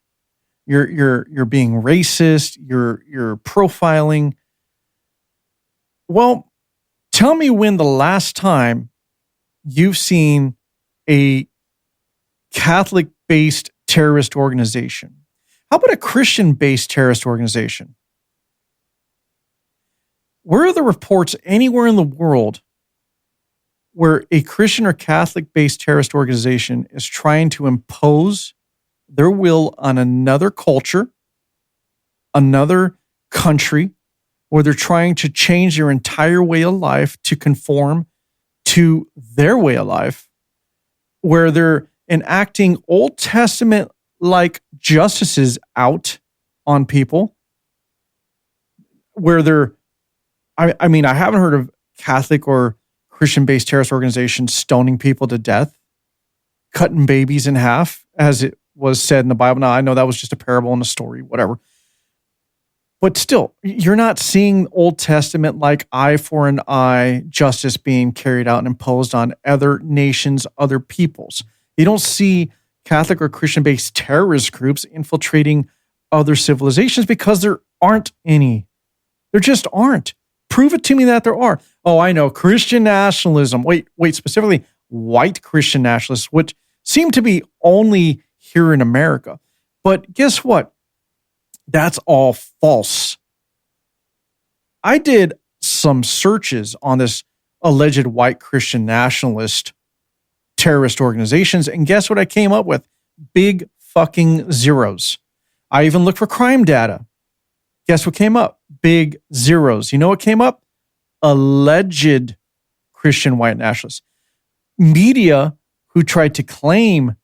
You're being racist. You're profiling. Well, tell me when the last time you've seen a Catholic-based terrorist organization. How about a Christian-based terrorist organization? Where are the reports anywhere in the world where a Christian or Catholic-based terrorist organization is trying to impose their will on another culture, another country, where they're trying to change their entire way of life to conform to their way of life, where they're enacting Old Testament-like justices out on people, where they're, I mean, I haven't heard of Catholic or Christian-based terrorist organizations stoning people to death, cutting babies in half, as it was said in the Bible. Now, I know that was just a parable and a story, whatever. But still, you're not seeing Old Testament-like eye for an eye justice being carried out and imposed on other nations, other peoples. You don't see Catholic or Christian-based terrorist groups infiltrating other civilizations because there aren't any. There just aren't. Prove it to me that there are. Oh, I know, Christian nationalism. Wait, specifically white Christian nationalists, which seem to be only here in America. But guess what? That's all false. I did some searches on this alleged white Christian nationalist terrorist organizations, and guess what I came up with? Big fucking zeros. I even looked for crime data. Guess what came up? Big zeros. You know what came up? Alleged Christian white nationalists. Media who tried to claim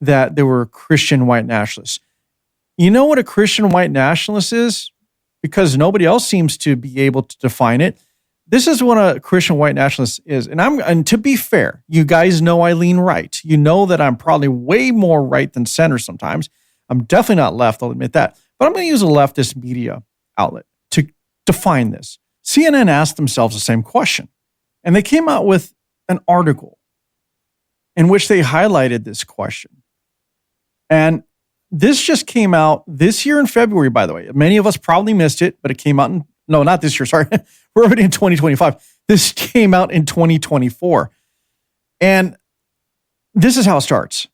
that they were Christian white nationalists. You know what a Christian white nationalist is? Because nobody else seems to be able to define it. This is what a Christian white nationalist is. And to be fair, you guys know I lean right. You know that I'm probably way more right than center sometimes. I'm definitely not left, I'll admit that. But I'm going to use a leftist media outlet to define this. CNN asked themselves the same question. And they came out with an article in which they highlighted this question. And this just came out this year in February, by the way. Many of us probably missed it, but it came out no, not this year, sorry. We're already in 2025. This came out in 2024. And this is how it starts.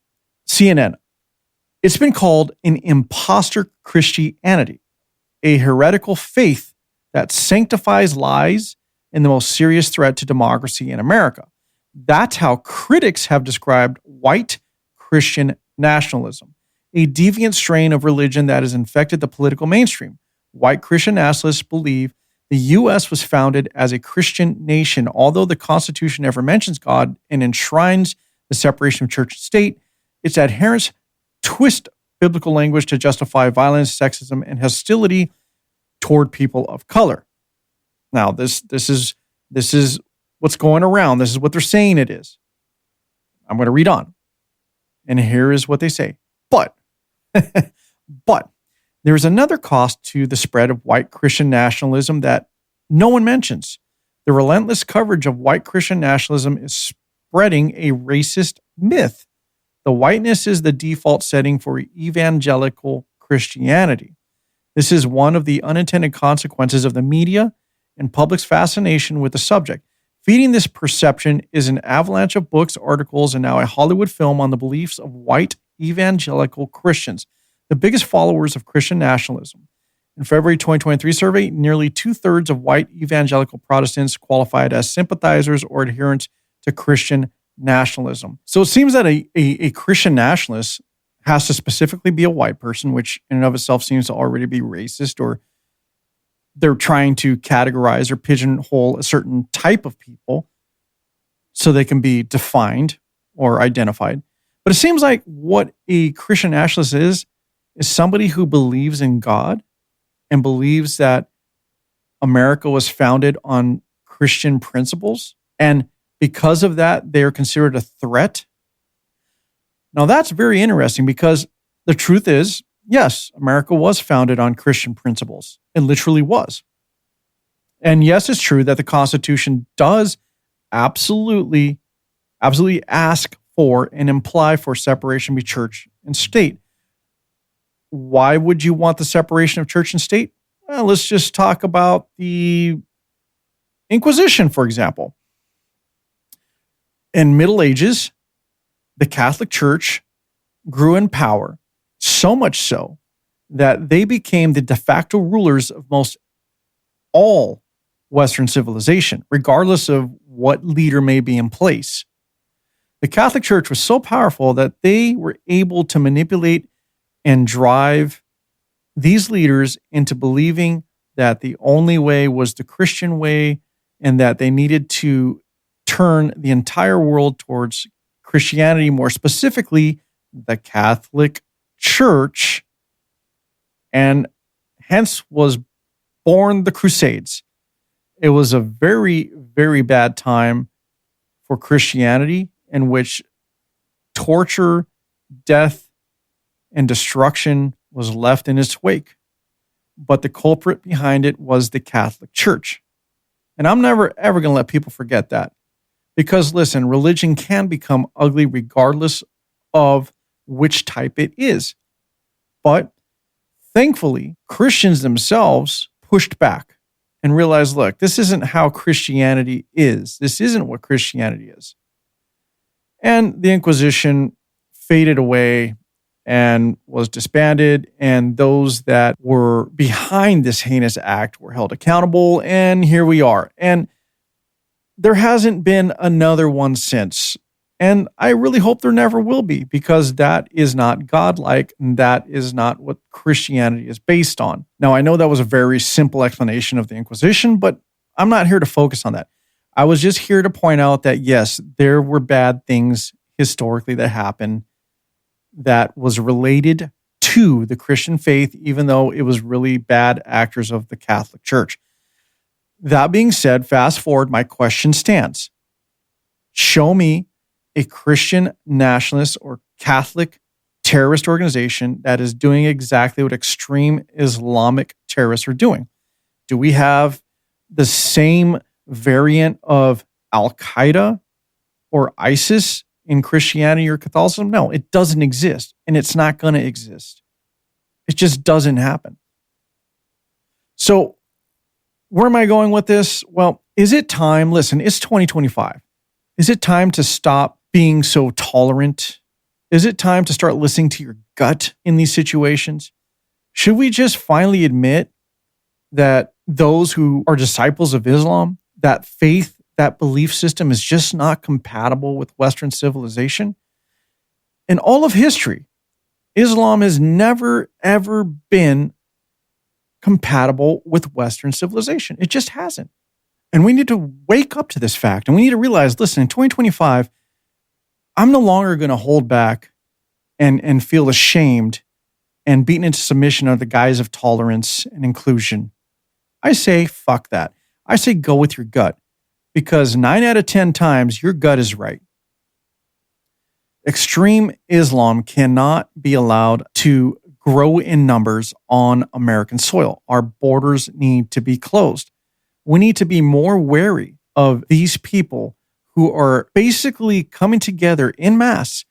CNN. It's been called an imposter Christianity, a heretical faith that sanctifies lies and the most serious threat to democracy in America. That's how critics have described white Christian nationalism, a deviant strain of religion that has infected the political mainstream. White Christian nationalists believe the U.S. was founded as a Christian nation. Although the Constitution never mentions God and enshrines the separation of church and state, its adherents twist biblical language to justify violence, sexism, and hostility toward people of color. Now, this is what's going around. This is what they're saying it is. I'm going to read on. And here is what they say. But there is another cost to the spread of white Christian nationalism that no one mentions. The relentless coverage of white Christian nationalism is spreading a racist myth. The whiteness is the default setting for evangelical Christianity. This is one of the unintended consequences of the media and public's fascination with the subject. Feeding this perception is an avalanche of books, articles, and now a Hollywood film on the beliefs of white evangelical Christians, the biggest followers of Christian nationalism. In February 2023 survey, nearly 2/3 of white evangelical Protestants qualified as sympathizers or adherents to Christian nationalism. So it seems that a Christian nationalist has to specifically be a white person, which in and of itself seems to already be racist, or they're trying to categorize or pigeonhole a certain type of people so they can be defined or identified. But it seems like what a Christian nationalist is somebody who believes in God and believes that America was founded on Christian principles. And because of that, they are considered a threat. Now, that's very interesting because the truth is, yes, America was founded on Christian principles. It literally was. And yes, it's true that the Constitution does absolutely ask for and imply for separation between church and state. Why would you want the separation of church and state? Well, let's just talk about the Inquisition, for example. In Middle Ages, the Catholic Church grew in power, so much so that they became the de facto rulers of most all Western civilization, regardless of what leader may be in place. The Catholic Church was so powerful that they were able to manipulate and drive these leaders into believing that the only way was the Christian way and that they needed to turn the entire world towards Christianity, more specifically, the Catholic Church, and hence was born the Crusades. It was a very, very bad time for Christianity in which torture, death, and destruction was left in its wake. But the culprit behind it was the Catholic Church. And I'm never, ever going to let people forget that. Because listen, religion can become ugly regardless of which type it is. But thankfully, Christians themselves pushed back and realized, look, this isn't how Christianity is. This isn't what Christianity is. And the Inquisition faded away and was disbanded, and those that were behind this heinous act were held accountable, and here we are. And there hasn't been another one since, and I really hope there never will be, because that is not godlike, and that is not what Christianity is based on. Now, I know that was a very simple explanation of the Inquisition, but I'm not here to focus on that. I was just here to point out that, yes, there were bad things historically that happened that was related to the Christian faith, even though it was really bad actors of the Catholic Church. That being said, fast forward, my question stands. Show me a Christian nationalist or Catholic terrorist organization that is doing exactly what extreme Islamic terrorists are doing. Do we have the same variant of Al-Qaeda or ISIS in Christianity or Catholicism? No, it doesn't exist, and it's not going to exist. It just doesn't happen. So where am I going with this? Well, is it time? Listen, it's 2025. Is it time to stop being so tolerant? Is it time to start listening to your gut in these situations? Should we just finally admit that those who are disciples of Islam, that faith, that belief system is just not compatible with Western civilization? In all of history, Islam has never, ever been compatible with Western civilization. It just hasn't. And we need to wake up to this fact. And we need to realize, listen, in 2025, I'm no longer going to hold back and feel ashamed and beaten into submission under the guise of tolerance and inclusion. I say, fuck that. I say, go with your gut. Because 9 out of 10 times, your gut is right. Extreme Islam cannot be allowed to grow in numbers on American soil. Our borders need to be closed. We need to be more wary of these people who are basically coming together en masse,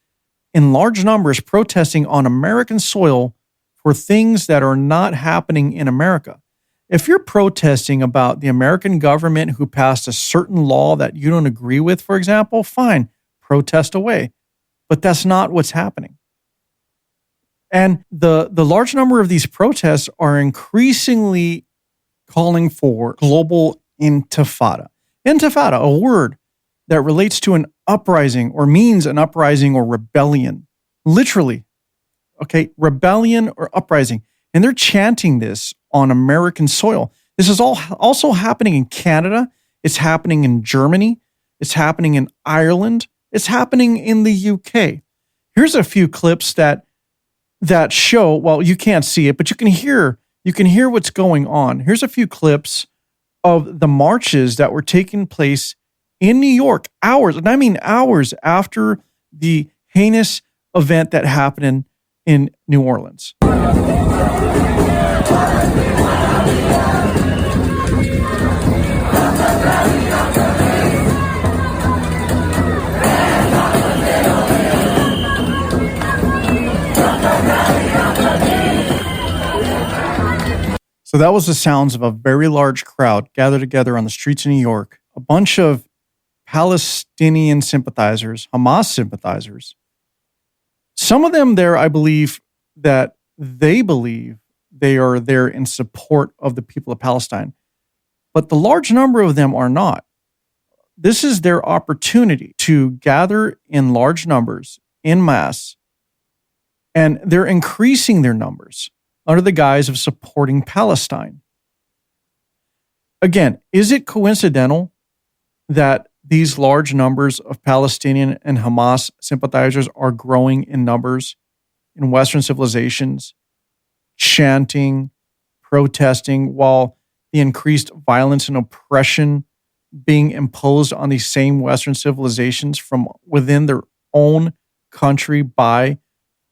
in large numbers, protesting on American soil for things that are not happening in America. If you're protesting about the American government who passed a certain law that you don't agree with, for example, fine, protest away. But that's not what's happening. And the large number of these protests are increasingly calling for global intifada. Intifada, a word that relates to an uprising or means an uprising or rebellion. Literally, okay, rebellion or uprising. And they're chanting this on American soil. This is all also happening in Canada. It's happening in Germany. It's happening in Ireland. It's happening in the UK. Here's a few clips that show, well, you can't see it, but you can hear what's going on. Here's a few clips of the marches that were taking place in New York hours, and I mean hours after the heinous event that happened in New Orleans. So that was the sounds of a very large crowd gathered together on the streets of New York. A bunch of Palestinian sympathizers, Hamas sympathizers. Some of them there, I believe that they believe they are there in support of the people of Palestine. But the large number of them are not. This is their opportunity to gather in large numbers, en masse, and they're increasing their numbers under the guise of supporting Palestine. Again, is it coincidental that these large numbers of Palestinian and Hamas sympathizers are growing in numbers in Western civilizations, chanting, protesting, while the increased violence and oppression being imposed on these same Western civilizations from within their own country by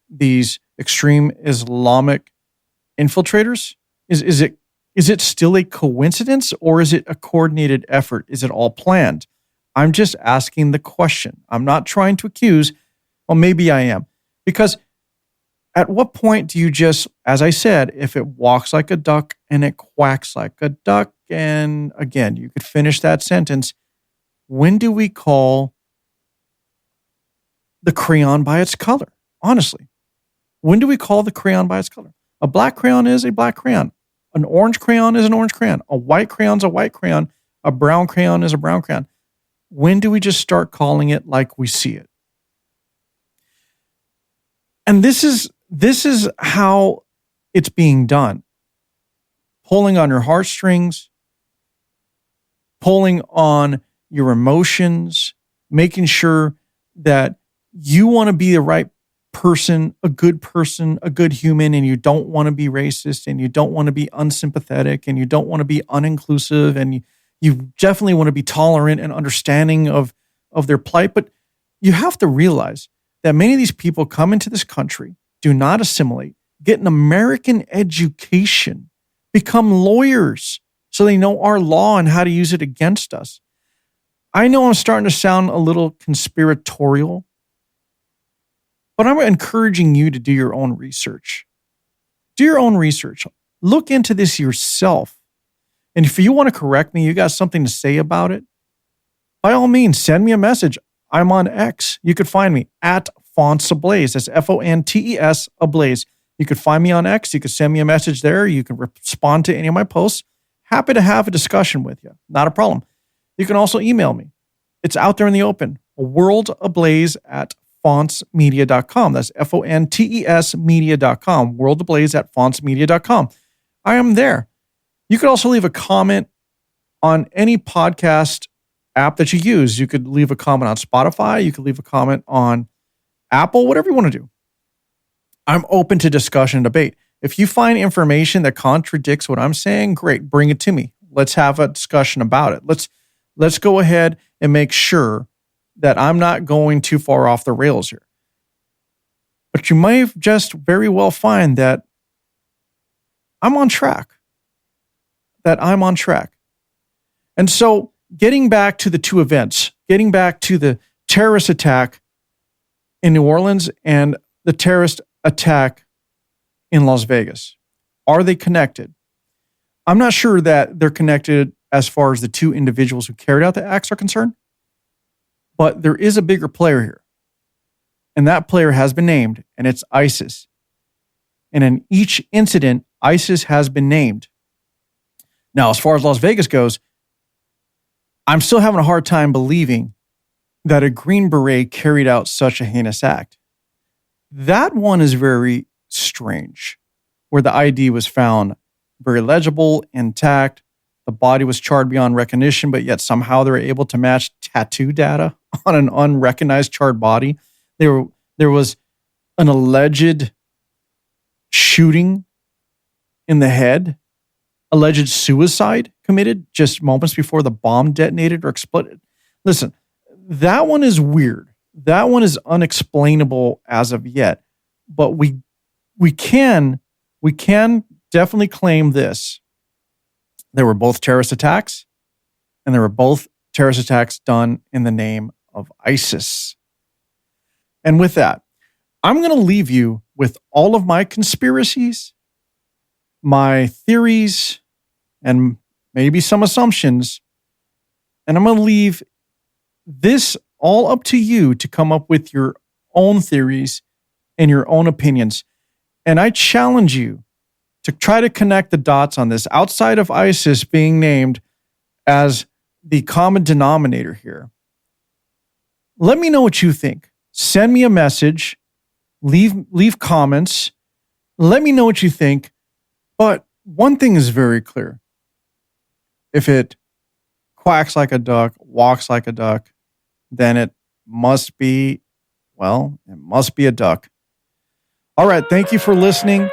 these extreme Islamic infiltrators? Is it still a coincidence, or is it a coordinated effort? Is it all planned? I'm just asking the question. I'm not trying to accuse. Well, maybe I am. Because at what point do you just, as I said, if it walks like a duck and it quacks like a duck, and again, you could finish that sentence, when do we call the crayon by its color? Honestly, when do we call the crayon by its color? A black crayon is a black crayon. An orange crayon is an orange crayon. A white crayon is a white crayon. A brown crayon is a brown crayon. When do we just start calling it like we see it? And this is how it's being done. Pulling on your heartstrings, pulling on your emotions, making sure that you want to be the right person, a good human, and you don't want to be racist, and you don't want to be unsympathetic, and you don't want to be uninclusive, and you definitely want to be tolerant and understanding of their plight. But you have to realize that many of these people come into this country, do not assimilate, get an American education, become lawyers so they know our law and how to use it against us. I know I'm starting to sound a little conspiratorial, but I'm encouraging you to do your own research. Do your own research. Look into this yourself. And if you want to correct me, you got something to say about it, by all means, send me a message. I'm on X. You could find me at Fontes Ablaze. That's Fontes Ablaze. You could find me on X. You could send me a message there. You can respond to any of my posts. Happy to have a discussion with you. Not a problem. You can also email me. It's out there in the open. worldablaze@fontsmedia.com. That's FONTES media.com. worldablaze@fontsmedia.com. I am there. You could also leave a comment on any podcast app that you use. You could leave a comment on Spotify. You could leave a comment on Apple, whatever you want to do. I'm open to discussion and debate. If you find information that contradicts what I'm saying, great, bring it to me. Let's have a discussion about it. Let's go ahead and make sure that I'm not going too far off the rails here. But you might just very well find that I'm on track. And so getting back to the two events, getting back to the terrorist attack in New Orleans and the terrorist attack in Las Vegas, are they connected? I'm not sure that they're connected as far as the two individuals who carried out the acts are concerned, but there is a bigger player here. And that player has been named, and it's ISIS. And in each incident, ISIS has been named. Now, as far as Las Vegas goes, I'm still having a hard time believing that a Green Beret carried out such a heinous act. That one is very strange, where the ID was found very legible, intact. The body was charred beyond recognition, but yet somehow they were able to match tattoo data on an unrecognized charred body. There was an alleged shooting in the head, alleged suicide committed just moments before the bomb detonated or exploded. Listen, that one is weird. That one is unexplainable as of yet. But we can definitely claim this. There were both terrorist attacks, and there were both terrorist attacks done in the name of ISIS. And with that, I'm going to leave you with all of my conspiracies, my theories, and maybe some assumptions. And I'm going to leave this all up to you to come up with your own theories and your own opinions. And I challenge you to try to connect the dots on this outside of ISIS being named as the common denominator here. Let me know what you think. Send me a message, leave comments. Let me know what you think. But one thing is very clear. If it quacks like a duck, walks like a duck, then it must be a duck. All right, thank you for listening.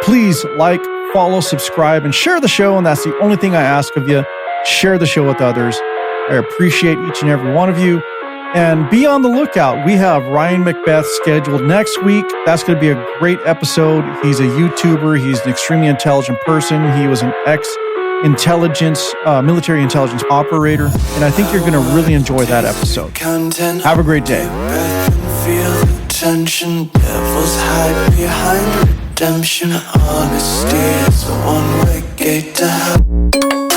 Please like, follow, subscribe, and share the show, and that's the only thing I ask of you. Share the show with others. I appreciate each and every one of you. And be on the lookout. We have Ryan Macbeth scheduled next week. That's going to be a great episode. He's a YouTuber. He's an extremely intelligent person. He was an military intelligence operator. And I think you're going to really enjoy that episode. Have a great day. Feel the tension, devils hide behind redemption. Honesty is the one-way gate to hell.